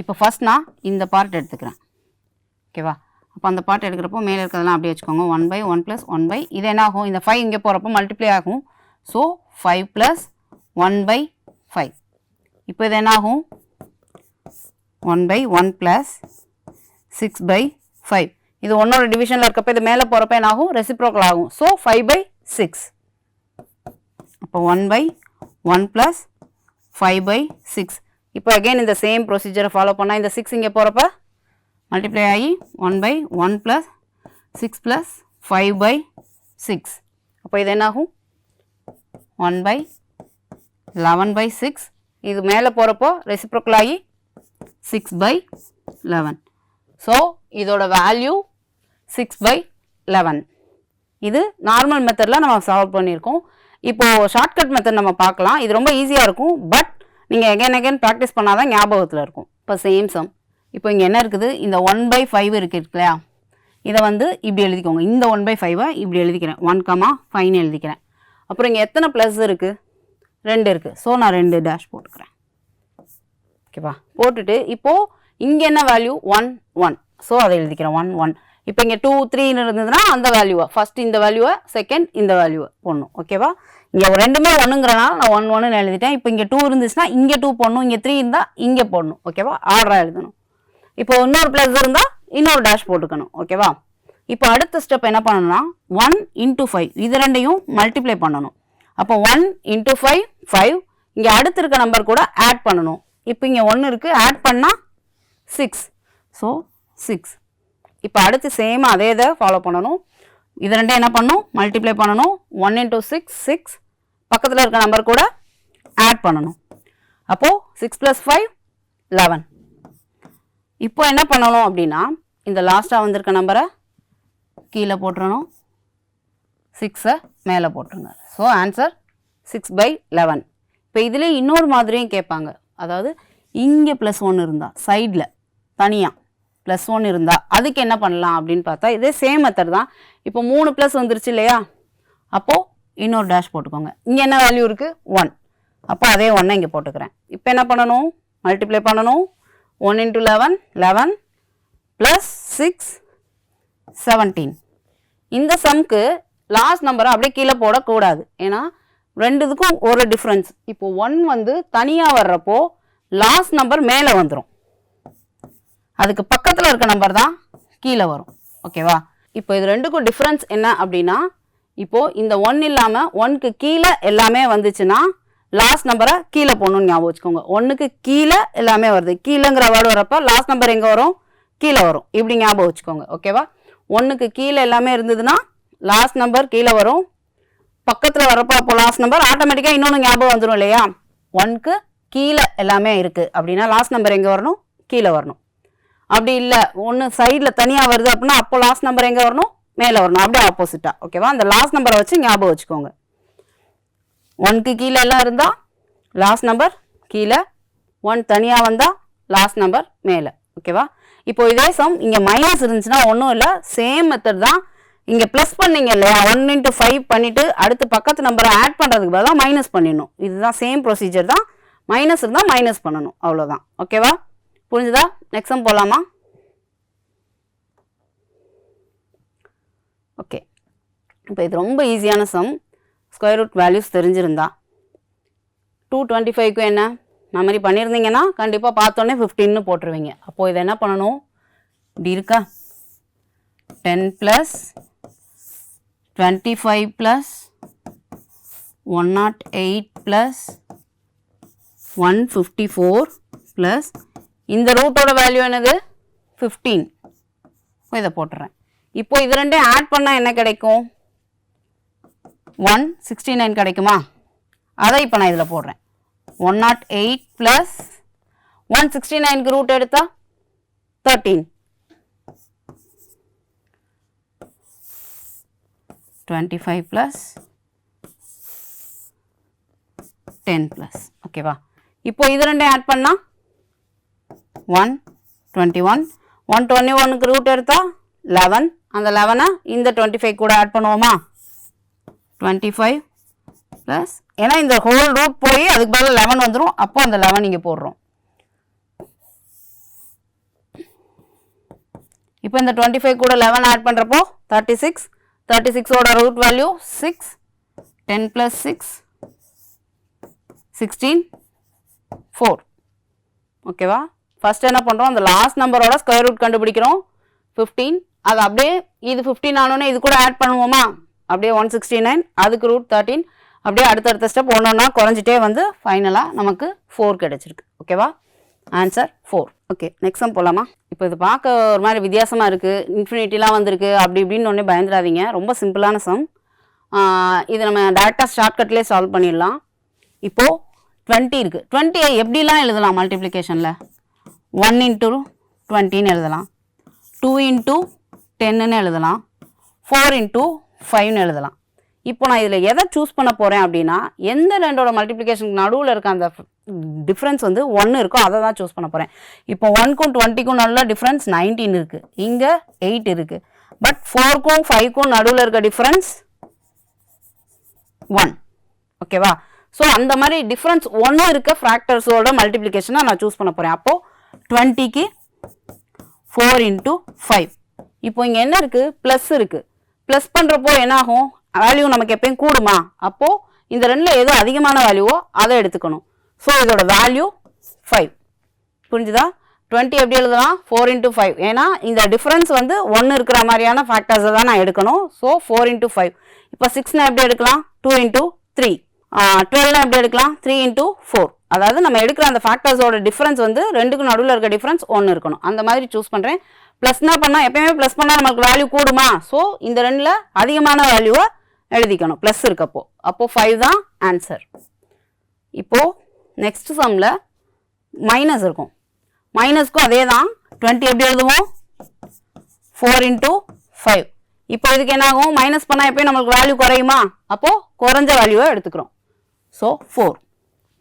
இப்போ ஃபஸ்ட் நான் இந்த பார்ட் எடுத்துக்கிறேன். ஓகேவா? அப்போ அந்த பார்ட் எடுக்கிறப்போ மேலே இருக்கிறதெல்லாம் அப்படியே வச்சுக்கோங்க. 1/1 + 1/, இது என்ன ஆகும்? இந்த 5 இங்கே போகிறப்போ மல்டிப்ளை ஆகும். ஸோ 5 + 1/5. இப்போ இது என்ன ஆகும்? 1/1 + 6/5. இது 1ஓட டிவிஷனில் இருக்கப்போ இது மேலே போகிறப்ப என்ன ஆகும்? ரெசிப்ரோக்கல் ஆகும். ஸோ 5/6. அப்போ 1/1 + 5/6. இப்போ அகெயின் இந்த சேம் ப்ரொசீஜரை ஃபாலோ பண்ணால் இந்த 6 இங்கே போகிறப்ப மல்டிப்ளை ஆகி 1/1 + 6 + 5/6. அப்போ இது என்ன ஆகும்? 1/11/6. இது மேலே போகிறப்போ ரெசிப்ரோக்கல் ஆகி 6/11. ஸோ இதோட வேல்யூ 6/11. இது நார்மல் மெத்தடில் நம்ம சால்வ் பண்ணியிருக்கோம். இப்போது ஷார்ட்கட் மெத்தட் நம்ம பார்க்கலாம். இது ரொம்ப ஈஸியாக இருக்கும், பட் நீங்கள் எகைன் ப்ராக்டிஸ் பண்ணால் தான் ஞாபகத்தில் இருக்கும். இப்போ சேம் சம். இப்போ இங்கே என்ன இருக்குது? இந்த 1/5 இருக்கு இல்லையா? இதை வந்து இப்படி எழுதிக்கோங்க. இந்த 1/5 இப்படி எழுதிக்கிறேன். 1,5ன்னு எழுதிக்கிறேன். அப்புறம் இங்கே எத்தனை ப்ளஸ் இருக்குது? 2 இருக்குது. ஸோ நான் 2 டேஷ் போட்டுக்கிறேன். ஓகேவா? போட்டுட்டு இப்போது இங்கே என்ன வேல்யூ? 1 1. ஸோ அதை எழுதிக்கிறேன் 1 1. இப்போ இங்கே 2 3ன்னு இருந்ததுன்னா அந்த வேல்யூவை ஃபஸ்ட் இந்த வேல்யூவை, செகண்ட் இந்த வேல்யூவை போடணும். ஓகேவா? இங்கே ரெண்டுமே 1ங்கிறனால நான் 1 1ன்னு எழுதிட்டேன். இப்போ இங்கே 2 இருந்துச்சுன்னா இங்கே 2 போடணும், இங்கே 3 இருந்தால் இங்கே போடணும். ஓகேவா? ஆர்டராக எழுதணும். இப்போ இன்னொரு ப்ளஸ் இருந்தால் இன்னொரு டேஷ் போட்டுக்கணும். ஓகேவா? இப்போ அடுத்த ஸ்டெப் என்ன பண்ணணும்னா 1 × 5 இது ரெண்டையும் மல்டிப்ளை பண்ணணும். அப்போ 1 × 5 5. இங்கே அடுத்து இருக்க நம்பர் கூட ஆட் பண்ணணும். இப்போ இங்கே 1 இருக்குது, ஆட் பண்ணால் 6. ஸோ 6. இப்போ அடுத்து சேம் அதே இதை ஃபாலோ பண்ணணும். இது ரெண்டும் என்ன பண்ணணும்? மல்டிப்ளை பண்ணணும். 1 × 6 6. பக்கத்தில் இருக்க நம்பர் கூட ஆட் பண்ணணும். அப்போது 6 + 5 11. இப்போ என்ன பண்ணணும் அப்படின்னா இந்த லாஸ்ட்டாக வந்திருக்க நம்பரை கீழே போட்டுறணும், 6ஐ மேலே போட்டுருங்க. So answer 6/11. இப்போ இதிலே இன்னொரு மாதிரியும் கேட்பாங்க. அதாவது இங்கே +1 இருந்தால் சைடில் தனியாக +1 இருந்தால் அதுக்கு என்ன பண்ணலாம் அப்படின்னு பார்த்தா இதே சேம் மெத்தட் தான். இப்போ 3 ப்ளஸ் வந்துருச்சு இல்லையா? அப்போது இன்னொரு டேஷ் போட்டுக்கோங்க. இங்கே என்ன வேல்யூ இருக்குது? 1. அப்போ அதே 1 இங்கே போட்டுக்கிறேன். இப்போ என்ன பண்ணணும்? மல்டிப்ளை பண்ணணும். 1 × 11 11 + 6 17. இந்த சம்க்கு லாஸ்ட் நம்பரை அப்படியே கீழே போடக்கூடாது. ஏன்னா ரெண்டுத்துக்கும் ஒரு டிஃப்ரென்ஸ். இப்போ 1 வந்து தனியாக வர்றப்போ லாஸ்ட் நம்பர் மேலே வந்துடும், அதுக்கு பக்கத்தில் இருக்க நம்பர் தான் கீழே வரும். ஓகேவா? இப்போ இது ரெண்டுக்கும் டிஃப்ரென்ஸ் என்ன அப்படின்னா இப்போது இந்த 1 இல்லாமல் 1க்கு கீழே எல்லாமே வந்துச்சுன்னா லாஸ்ட் நம்பரை கீழே போடணும்னு ஞாபகம் வச்சுக்கோங்க. 1க்கு கீழே எல்லாமே வருது, கீழேங்கிற வேர்டு வரப்போ லாஸ்ட் நம்பர் எங்கே வரும்? கீழே வரும். இப்படி ஞாபகம் வச்சுக்கோங்க. ஓகேவா? 1க்கு கீழே எல்லாமே இருந்ததுன்னா லாஸ்ட் நம்பர் கீழே வரும், பக்கத்தில் வரப்போ அப்போ லாஸ்ட் நம்பர் ஆட்டோமேட்டிக்காக இன்னொன்று ஞாபகம் வந்துடும் இல்லையா, 1க்கு கீழே எல்லாமே இருக்குது அப்படின்னா லாஸ்ட் நம்பர் எங்கே வரணும், கீழே வரணும். அப்படி இல்லை ஒன்று சைடில் தனியாக வருது அப்படின்னா அப்போ லாஸ்ட் நம்பர் எங்கே வரணும், மேலே வரணும். அப்படியே ஆப்போசிட்டாக. ஓகேவா, அந்த லாஸ்ட் நம்பரை வச்சு ஞாபகம் வச்சுக்கோங்க. 1க்கு கீழே எல்லாம் இருந்தால் லாஸ்ட் நம்பர் கீழே, 1 தனியாக வந்தால் லாஸ்ட் நம்பர் மேலே. ஓகேவா, இப்போ இதே சம் இங்கே மைனஸ் இருந்துச்சுன்னா ஒன்றும் இல்லை, சேம் மெத்தட் தான். இங்கே ப்ளஸ் பண்ணீங்க இல்லையா, 1 × 5 பண்ணிவிட்டு அடுத்து பக்கத்து நம்பரை ஆட் பண்ணுறதுக்கு பதிலாக மைனஸ் பண்ணிடணும். இதுதான் சேம் ப்ரொசீஜர் தான். மைனஸ் இருந்தால் மைனஸ் பண்ணணும், அவ்வளோதான். ஓகேவா, புரிஞ்சுதா? நெக்ஸ்ட் சம் போகலாமா? ஓகே, இப்போ இது ரொம்ப ஈஸியான சம். ஸ்கொயர் ரூட் வேல்யூஸ் தெரிஞ்சிருந்தா 225க்கு என்ன மெமரி பண்ணியிருந்தீங்கன்னா கண்டிப்பாக பார்த்தோன்னே 15ன்னு போட்டுருவீங்க. அப்போது இதை என்ன பண்ணணும், இப்படி இருக்கா, 10 + 25 + 108 + 154 ப்ளஸ் இந்த ரூட்டோட வேல்யூ என்னது 15. இதை போட்டுறேன். இப்போ இது ரெண்டையும் ஆட் பண்ணால் என்ன கிடைக்கும், 169 கிடைக்குமா? அதை இப்போ நான் இதில் போடுறேன். 108 + 169க்கு ரூட் எடுத்தா 13, 25 + 10 +. ஓகேவா, இப்போ இது ரெண்டையும் ஆட் பண்ணால் 121, 121க்கு ரூட் எடுத்தா 11, அந்த 11 இந்த 25 கூட ஆட் பண்ணுவோமா, 25 ப்ளஸ், ஏன்னா இந்த ஹோல் ரூட் போய் அதுக்கு பதில் 11 வந்துடும். அப்போ அந்த 11 இங்கே போடுறோம். இப்போ இந்த 25 கூட 11 ஆட் பண்ணுறப்போ 36, 36ஓட ரூட் வேல்யூ 6, 10 + 6 16 4. ஓகேவா, ஃபஸ்ட் என்ன பண்ணுறோம், அந்த லாஸ்ட் நம்பரோட ஸ்கொயர் ரூட் கண்டுபிடிக்கிறோம் 15. அது அப்படியே இது 15 ஆனோடனே இது கூட ஆட் பண்ணுவோமா, அப்படியே 169, அதுக்கு ரூட் 13. அப்படியே அடுத்தடுத்த ஸ்டெப் ஒன்று ஒன்றா குறைஞ்சிட்டே வந்து ஃபைனலாக நமக்கு 4 கிடச்சிருக்கு. ஓகேவா, ஆன்சர் 4. ஓகே, நெக்ஸ்ட் சம் போகலாமா? இப்போ இது பார்க்க ஒரு மாதிரி வித்தியாசமாக இருக்குது, இன்ஃபினிட்டிலாம் வந்திருக்கு அப்படி இப்படின்னு ஒன்றே பயந்துடாதீங்க. ரொம்ப சிம்பிளான சம். இது நம்ம டேரெக்டாக ஷார்ட்கட்லேயே சால்வ் பண்ணிடலாம். இப்போது 20 இருக்குது. 20 எப்படிலாம் எழுதலாம் மல்டிப்ளிகேஷனில், 1 × 20ன்னு எழுதலாம், 2 × 10ன்னு எழுதலாம், 4 × 5ன்னு எழுதலாம். இப்போ நான் இதில் எதை சூஸ் பண்ண போகிறேன் அப்படின்னா, எந்த ரெண்டோட மல்டிப்ளிகேஷனுக்கு நடுவில் இருக்க அந்த டிஃப்ரென்ஸ் வந்து 1 இருக்கோ அதை தான் சூஸ் பண்ண போகிறேன். இப்போ 1க்கும் 20க்கும் நல்ல டிஃப்ரென்ஸ் 19 இருக்குது, இங்கே 8 இருக்குது. பட் 4க்கும் 5க்கும் நடுவில் இருக்க டிஃப்ரென்ஸ் 1. ஓகேவா, ஸோ அந்த மாதிரி டிஃப்ரென்ஸ் 1 இருக்க ஃப்ராக்டர்ஸோட மல்டிப்ளிகேஷனை நான் சூஸ் பண்ண போகிறேன். அப்போது 20க்கு 4 × 5. இப்போ இங்கே என்ன இருக்குது, ப்ளஸ் இருக்குது. ப்ளஸ் பண்ணுறப்போ என்னாகும், வேல்யூ நமக்கு எப்பயும் கூடுமா, அப்போது இந்த ரெண்டில் எது அதிகமான வேல்யூவோ அதை எடுத்துக்கணும். ஸோ இதோட வேல்யூ 5. புரிஞ்சுதா? 20 எப்படி எழுதலாம், 4 × 5. ஏன்னா இந்த டிஃப்ரென்ஸ் வந்து 1 இருக்கிற மாதிரியான ஃபேக்டர்ஸை தான் நான் எடுக்கணும். ஸோ 4 × 5. இப்போ 6 எப்படி எடுக்கலாம், 2 × 3. 12 எப்படி எடுக்கலாம், 3 × 4. அதாவது நம்ம எடுக்கிற அந்த ஃபேக்டர்ஸோட டிஃப்ரென்ஸ் வந்து ரெண்டுக்கும் நடுவில் இருக்க டிஃப்ரென்ஸ் 1 இருக்கணும். அந்த மாதிரி சூஸ் பண்ணுறேன். ப்ளஸ்னா பண்ணால் எப்பயுமே ப்ளஸ் பண்ணால் நமக்கு வேல்யூ கூடுமா, ஸோ இந்த ரெண்டில் அதிகமான வேல்யூவை எழுதிக்கணும் ப்ளஸ் இருக்கப்போ. அப்போது 5 தான் ஆன்சர். இப்போது நெக்ஸ்ட் சம்மில் மைனஸ் இருக்கும். மைனஸ்க்கும் அதே தான். 20 எப்படி எழுதுவோம், 4 × 5. இப்போ இதுக்கு என்ன ஆகும், மைனஸ் பண்ணால் எப்பயும் நம்மளுக்கு வேல்யூ குறையுமா, அப்போது குறைஞ்ச வேல்யூவை எடுத்துக்கிறோம். ஸோ 4.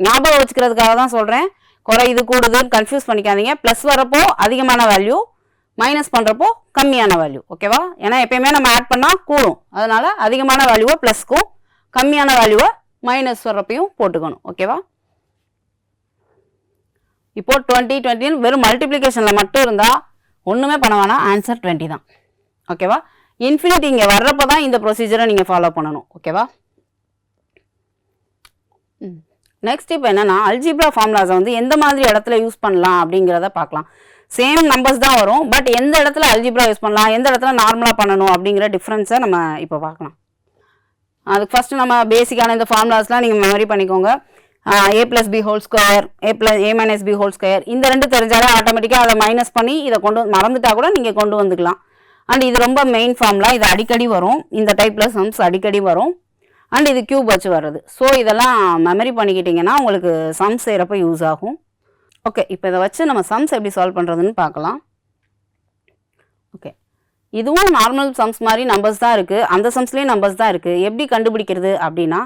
ஞாபகம் வச்சுக்கிறதுக்காக தான் சொல்கிறேன், குறையுது கூடுதுன்னு கன்ஃபியூஸ் பண்ணிக்காதீங்க. ப்ளஸ் வரப்போ அதிகமான வேல்யூ, மைனஸ் பண்ணுறப்போ கம்மியான வேல்யூ. ஓகேவா, ஏன்னா எப்பயுமே நம்ம ஆட் பண்ணால் கூடும், அதனால் அதிகமான வேல்யூவை ப்ளஸ்க்கும் கம்மியான வேல்யூவை மைனஸ் வர்றப்பையும் போட்டுக்கணும். ஓகேவா, இப்போ 20 20 வெறும் மல்டிப்ளிகேஷனில் மட்டும் இருந்தால் ஒன்றுமே பண்ண வேணாம், ஆன்சர் 20 தான். ஓகேவா, இன்ஃபினிட்டி இங்கே வர்றப்போ தான் இந்த ப்ரொசீஜரை நீங்கள் ஃபாலோ பண்ணணும். ஓகேவா, நெக்ஸ்ட் இப்போ என்னென்னா அல்ஜிப்ரா ஃபார்முலாஸை வந்து எந்த மாதிரி இடத்துல யூஸ் பண்ணலாம் அப்படிங்கிறத பார்க்கலாம். சேம் நம்பர்ஸ் தான் வரும், பட் எந்த இடத்துல அல்ஜிப்ரா யூஸ் பண்ணலாம், எந்த இடத்துல நார்மலாக பண்ணணும் அப்படிங்கிற டிஃப்ரென்ஸை நம்ம இப்போ பார்க்கலாம். அதுக்கு ஃபஸ்ட்டு நம்ம பேசிக்கான இந்த ஃபார்முலாஸ்லாம் நீங்கள் மெமரி பண்ணிக்கோங்க. a + b whole square, a - b whole square, இந்த ரெண்டு தெரிஞ்சாலே ஆட்டோமேட்டிக்காக அதை மைனஸ் பண்ணி இதை மறந்துட்டா கூட நீங்கள் கொண்டு வந்துக்கலாம். அண்ட் இது ரொம்ப மெயின் ஃபார்முலா, இது அடிக்கடி வரும், இந்த டைப்பில் சம்ஸ் அடிக்கடி வரும். அண்ட் இது கியூப் வச்சு வர்றது. ஸோ இதெல்லாம் மெமரி பண்ணிக்கிட்டிங்கன்னா உங்களுக்கு சம்ஸ் செய்கிறப்ப யூஸ் ஆகும். ஓகே, இப்போ இதை வச்சு நம்ம சம்ஸ் எப்படி சால்வ் பண்ணுறதுன்னு பார்க்கலாம். ஓகே, இதுவும் நார்மல் சம்ஸ் மாதிரி நம்பர்ஸ் தான் இருக்குது, அந்த சம்ஸ்லேயும் நம்பர்ஸ் தான் இருக்குது. எப்படி கண்டுபிடிக்கிறது அப்படின்னா,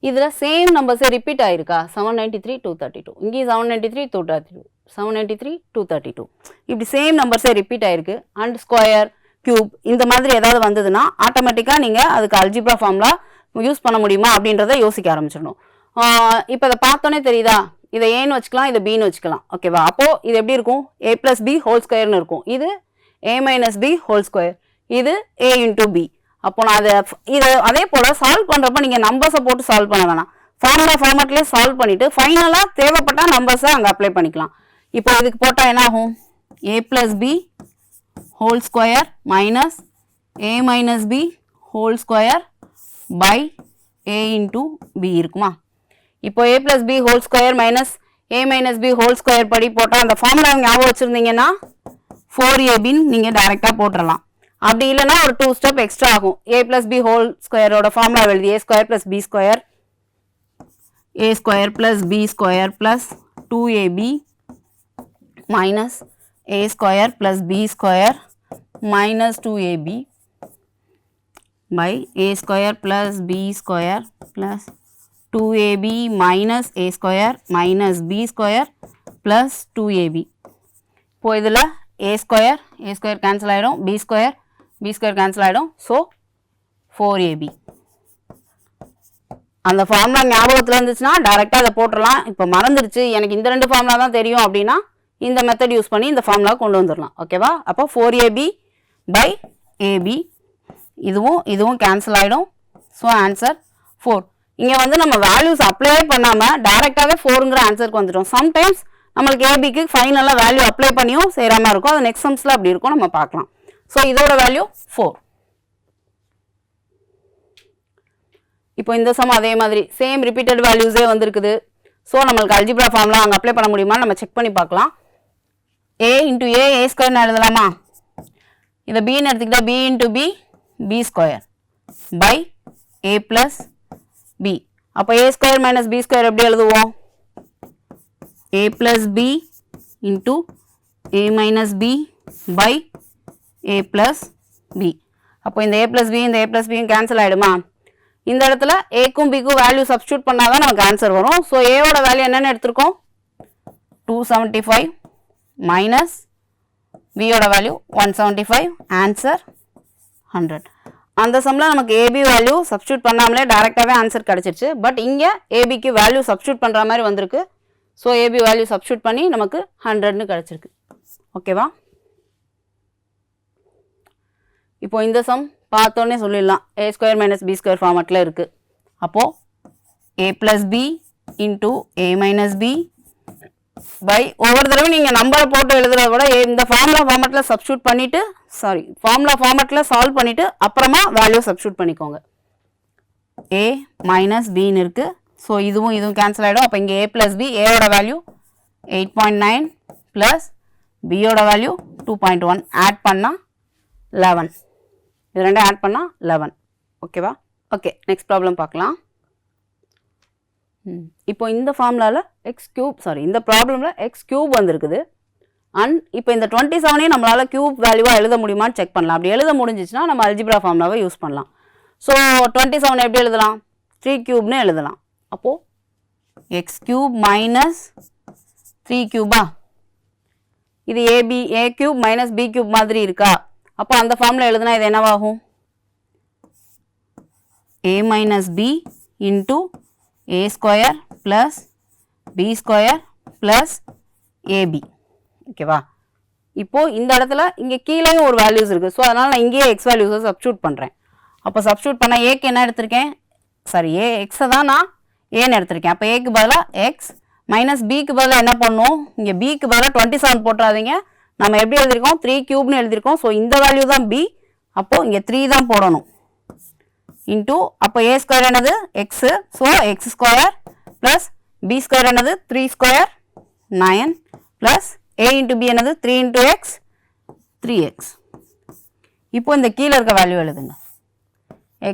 இதில் சேம் நம்பர்ஸே ரிப்பீட் ஆகிருக்கா, 793 232, இங்கேயும் 793 232, 793 232, இப்படி சேம் நம்பர்ஸே ரிப்பீட் ஆகிருக்கு. அண்ட் ஸ்கொயர் கியூப் இந்த மாதிரி ஏதாவது வந்ததுன்னா ஆட்டோமேட்டிக்காக நீங்கள் அதுக்கு அல்ஜிப்ரா ஃபார்முலா யூஸ் பண்ண முடியுமா அப்படின்றத யோசிக்க ஆரம்பிச்சிடணும். இப்போ இதை பார்த்தோன்னே தெரியுதா, இதை ஏன்னு வச்சுக்கலாம், இதை பின்னு வச்சுக்கலாம். ஓகேவா, அப்போது இது எப்படி இருக்கும், a + b ஹோல் ஸ்கொயர்னு இருக்கும். இது a - b ஹோல் ஸ்கொயர், இது a × b. அப்போ நான் இதை அதே போல் சால்வ் பண்ணுறப்ப நீங்கள் நம்பர்ஸை போட்டு சால்வ் பண்ண வேணாம், ஃபார்முலா ஃபார்மேட்லேயே சால்வ் பண்ணிவிட்டு ஃபைனலாக தேவைப்பட்டால் நம்பர்ஸை அங்கே அப்ளை பண்ணிக்கலாம். இப்போ இதுக்கு போட்டால் என்ன ஆகும், a + b whole square minus a - b whole square by a × b இருக்குமா. இப்போ a + b whole square minus a - b whole square படி போட்டால் அந்த ஃபார்முலா ஞாபகம் வச்சுருந்தீங்கன்னா 4ab நீங்கள் டைரெக்டாக போட்டுடலாம். அப்படி இல்லைன்னா ஒரு 2 ஸ்டெப் எக்ஸ்ட்ரா ஆகும். a + b ஹோல் ஸ்கொயரோட ஃபார்முலா எழுதி a² + b² a² + b² + 2ab minus a² + b² minus 2ab by a² + b² plus 2ab minus a² minus b² plus 2ab. இப்போ இதில் a² கேன்சல் ஆகிடும், b² கேன்சல் ஆகிடும். So 4ab. அந்த ஃபார்முலா ஞாபகத்தில் இருந்துச்சுன்னா டைரெக்டாக அதை போட்டுடலாம். இப்போ மறந்துடுச்சு எனக்கு இந்த 2 ஃபார்முலா தான் தெரியும் அப்படின்னா இந்த மெத்தட் யூஸ் பண்ணி இந்த ஃபார்முலா கொண்டு வந்துடலாம். ஓகேவா, அப்போ 4ab by ab, இதுவும் கேன்சல் ஆகிடும். So answer 4. இங்கே வந்து நம்ம வேல்யூஸ் அப்ளை பண்ணாமல் டைரெக்டாகவே 4ங்கிற ஆன்சருக்கு வந்துட்டோம். சம்டைம்ஸ் நம்மளுக்கு ஏபிக்கு ஃபைனலாக வேல்யூ அப்ளை பண்ணியும் செய்கிற மாதிரி இருக்கும், அது நெக்ஸ்ட் சம்ஸில் அப்படி இருக்கும், நம்ம பார்க்கலாம். ஸோ இதோட வேல்யூ 4. இப்போ இந்த சம் அதே மாதிரி சேம் ரிப்பீட்டட் வேல்யூஸே வந்திருக்குது. ஸோ நம்மளுக்கு அல்ஜிப்ரா ஃபார்முலா அங்கே அப்ளை பண்ண முடியுமான்னு நம்ம செக் பண்ணி பார்க்கலாம். a × a a² எழுதலாமா, இதை bன்னு எடுத்துக்கிட்டால் b × b b² by a + b. அப்போ a² - b² எப்படி எழுதுவோம், a + b × a - b by a + b. அப்போ இந்த a + b இந்த a + b கேன்சல் ஆகிடுமா. இந்த இடத்துல ஏக்கும் பிக்கும் வேல்யூ சப்ஸ்டியூட் பண்ணால் தான் நமக்கு ஆன்சர் வரும். ஸோ ஏவோட வேல்யூ என்னென்னு எடுத்திருக்கோம், 275 மைனஸ் பியோட வேல்யூ 175, ஆன்சர் 100. அந்த சம்மில் நமக்கு ஏபி வேல்யூ சப்ஸ்டியூட் பண்ணாமலே டைரெக்டாகவே ஆன்சர் கிடச்சிருச்சு. பட் இங்கே ஏபிக்கு வேல்யூ சப்ஸ்டியூட் பண்ணுற மாதிரி வந்திருக்கு. ஸோ ஏபி வேல்யூ சப்ஸ்டியூட் பண்ணி நமக்கு 100ன்னு கிடச்சிருக்கு. ஓகேவா, இப்போ இந்த சம் பார்த்தோன்னே சொல்லிடலாம், a² - b² ஃபார்மேட்டில் இருக்குது. அப்போது a + b × a - b by ஒவ்வொரு தடவை நீங்கள் நம்பரை போட்டு எழுதுறத விட இந்த ஃபார்முலா ஃபார்மேட்டில் சப்ஸ்டியூட் பண்ணிவிட்டு ஃபார்முலா ஃபார்மேட்டில் சால்வ் பண்ணிவிட்டு அப்புறமா வேல்யூ சப்ஸ்டியூட் பண்ணிக்கோங்க. a - bன்னு இருக்குது. ஸோ இதுவும் கேன்சல் ஆகிடும். அப்போ இங்கே a + b, ஏவோட வேல்யூ 8.9 ப்ளஸ் பியோட வேல்யூ 2.1 ஆட் பண்ணால் 11. இது ரெண்டும் ஆட் பண்ணால் 11. ஓகேவா, ஓகே நெக்ஸ்ட் ப்ராப்ளம் பார்க்கலாம். இப்போ இந்த ஃபார்முலாவில் இந்த ப்ராப்ளமில் x³ வந்திருக்குது. அண்ட் இப்போ இந்த 27 நம்மளால் கியூப் வேல்யூவாக எழுத முடியுமான்னு செக் பண்ணலாம். அப்படி எழுத முடிஞ்சிச்சுன்னா நம்ம அல்ஜிப்ரா ஃபார்முலாவை யூஸ் பண்ணலாம். ஸோ 27 எப்படி எழுதலாம், 3³ எழுதலாம். அப்போது x³ - 3³ இது a³ - b³ மாதிரி இருக்கா. அப்போ அந்த ஃபார்முலா எழுதுனா இது என்னவாகும், a - b × a² + b² + ab. ஓகேவா, இப்போது இந்த இடத்துல இங்கே கீழேயும் ஒரு வேல்யூஸ் இருக்குது. ஸோ அதனால் நான் இங்கேயே எக்ஸ் வேல்யூஸை சப்ஸ்டியூட் பண்ணுறேன். அப்போ சப்ஸ்டியூட் பண்ணால் ஏக்கு என்ன எடுத்திருக்கேன், எக்ஸை தான் நான் ஏன்னு எடுத்திருக்கேன். அப்போ ஏக்கு பதிலாக எக்ஸ் மைனஸ் பிக்கு பதிலாக என்ன பண்ணணும், இங்கே பிக்கு பதிலாக 27 போட்டுறாதீங்க. நம்ம எப்படி எழுதியிருக்கோம், 3³ எழுதியிருக்கோம். ஸோ இந்த வேல்யூ தான் பி. அப்போது இங்கே 3 தான் போடணும். இன்டூ அப்போ a² என்னது x. So x² plus b² என்னது 3² 9 ப்ளஸ் a × b என்னது 3 × x 3x. இப்போ இந்த கீழே இருக்க வேல்யூ எழுதுங்க,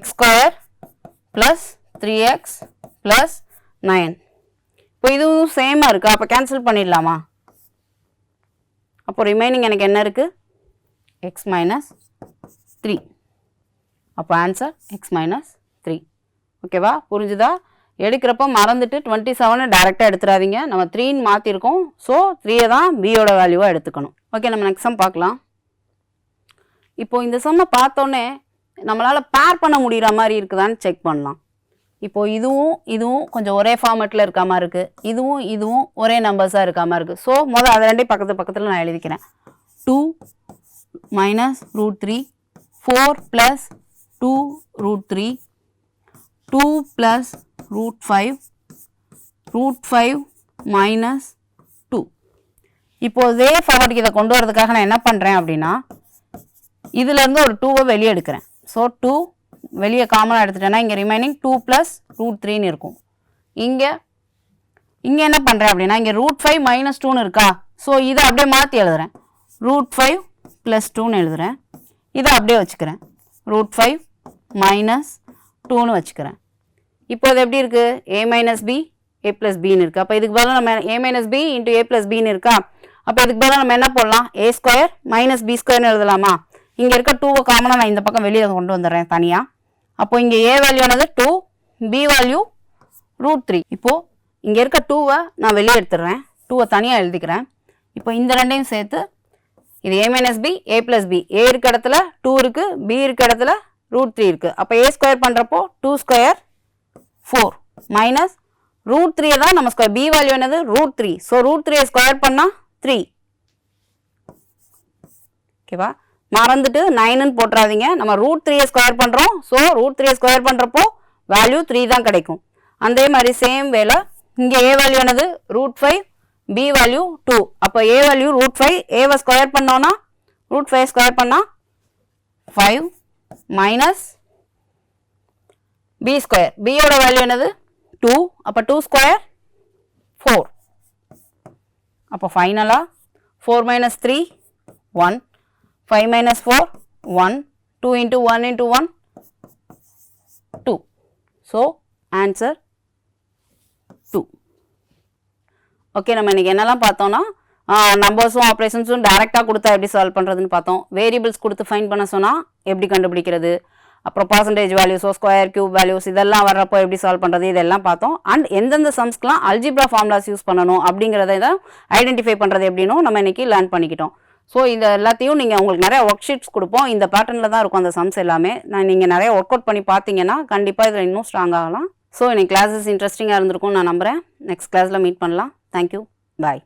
x² ப்ளஸ் 3x + 9. இப்போ இதுவும் சேமாக இருக்குது, அப்போ கேன்சல் பண்ணிடலாமா? அப்போ ரிமைனிங் எனக்கு என்ன இருக்குது? x - 3. அப்போ ஆன்சர் x - 3. ஓகேவா? புரிஞ்சுதா? எடுக்கிறப்ப மறந்துட்டு 27 டைரெக்டாக எடுத்துடாதீங்க. நம்ம 3ன்னு மாற்றிருக்கோம். ஸோ 3 தான் பியோட வேல்யூவாக எடுத்துக்கணும். ஓகே, நம்ம நெக்ஸ்ட் சம் பார்க்கலாம். இப்போ இந்த சம்மை பார்த்தோன்னே நம்மளால் பேர் பண்ண முடிகிற மாதிரி இருக்குதான்னு செக் பண்ணலாம். இப்போது இதுவும் கொஞ்சம் ஒரே ஃபார்மேட்டில் இருக்க மாதிரி இருக்குது, இதுவும் ஒரே நம்பர்ஸாக இருக்க மாதிரி இருக்குது. ஸோ அதை ரெண்டையும் பக்கத்தில் நான் எழுதிக்கிறேன். 2 - √3, 4 + 2√3, 2 + √5, √5 - 2. இப்போ இதே ஃபார்மேட்டுக்கு இதை கொண்டு வரதுக்காக நான் என்ன பண்ணுறேன் அப்படின்னா, இதுலேருந்து ஒரு 2வை வெளியே எடுக்கிறேன். ஸோ 2 வெளியே காமனாக எடுத்துட்டேன்னா இங்கே ரிமைனிங் 2 + √3ன்னு இருக்கும். இங்கே என்ன பண்ணுறேன் அப்படின்னா, இங்கே √5 - 2ன்னு இருக்கா? ஸோ இதை அப்படியே மாற்றி எழுதுகிறேன். √5 + 2ன்னு எழுதுகிறேன். இதை அப்படியே வச்சுக்கிறேன். √5 - 2ன்னு வச்சுக்கிறேன். இப்போ இது எப்படி இருக்குது? a - b a + bன்னு இருக்குது. அப்போ இதுக்கு பதிலாக நம்ம a - b × a + bன்னு இருக்கா? அப்போ இதுக்கு பதிலாக நம்ம என்ன போடலாம்? a² - b² எழுதலாமா? இங்கே இருக்க 2வை காமனாக நான் இந்த பக்கம் வெளியே கொண்டு வந்துடுறேன் தனியாக. அப்போ இங்கே a வேல்யூனது 2, b வேல்யூ √3. இப்போது இங்கே இருக்க 2வை நான் வெளியே எடுத்துடுறேன், 2வை தனியாக எழுதிக்கிறேன். இப்போ இந்த ரெண்டையும் சேர்த்து இது a - b a + b, a இருக்க இடத்துல 2 இருக்குது, b இருக்க இடத்துல √3 இருக்குது. அப்போ a² பண்ணுறப்போ 2² 4 மைனஸ் √3 தான் நம்ம ஸ்கொயர், b வேல்யூ என்னது? √3. ஸோ √3 ஸ்கொயர் பண்ணால் 3. ஓகேவா? மறந்துட்டு 9ன்னு போட்டுறாதீங்க, நம்ம √3 ஸ்கொயர் பண்ணுறோம். ஸோ √3 ஸ்கொயர் பண்ணுறப்போ வேல்யூ 3 தான் கிடைக்கும். அதே மாதிரி சேம் வேலை இங்கே a வேல்யூ என்னது? √5, b வேல்யூ 2. அப்போ a வேல்யூ √5, a ஸ்கொயர் பண்ணோன்னா √5 ஸ்கொயர் பண்ணால் 5 மைனஸ் b ஸ்கொயர், b யோட வேல்யூ என்னது? 2. அப்போ 2 ஸ்கொயர் 4. அப்போ ஃபைனலாக 4 - 3 1, 5 - 4 1, 2 × 1 × 1 2. So answer 2. ஓகே, நம்ம இன்றைக்கி என்னெல்லாம் பார்த்தோன்னா, நம்பர்ஸும் ஆப்ரேஷன்ஸும் டேரெக்டாக கொடுத்தா எப்படி சால்வ் பண்ணுறதுன்னு பார்த்தோம். வேரியபிள்ஸ் கொடுத்து ஃபைண்ட் பண்ண சொன்னால் எப்படி கண்டுபிடிக்கிறது, அப்புறம் பர்சன்டேஜ் வேல்யூஸோ ஸ்கொயர் கியூப் வேல்யூஸ் இதெல்லாம் வர்றப்போ எப்படி சால்வ் பண்ணுறது, இதெல்லாம் பார்த்தோம். அண்ட் எந்தெந்த சம்ஸ்க்கெலாம் அல்ஜிப்ரா ஃபார்முலாஸ் யூஸ் பண்ணணும் அப்படிங்கிறத தான் ஐடென்டிஃபை பண்ணுறது எப்படின்னு நம்ம இன்றைக்கி லேர்ன் பண்ணிக்கிட்டோம். ஸோ இந்த எல்லாத்தையும் நீங்கள் உங்களுக்கு நிறைய ஒர்க் ஷீட்ஸ் கொடுப்போம், இந்த பேட்டர்னில் தான் இருக்கும் அந்த சம்ஸ் எல்லாமே. நீங்கள் நிறைய ஒர்க் அவுட் பண்ணி பார்த்தீங்கன்னா கண்டிப்பாக இதில் இன்னும் ஸ்ட்ராங் ஆகலாம். ஸோ இன்னைக்கு கிளாஸஸ் இன்ட்ரெஸ்டிங்காக இருந்திருக்கும்னு நான் நம்புகிறேன். நெக்ஸ்ட் கிளாஸில் மீட் பண்ணலாம். தேங்க்யூ, பாய்.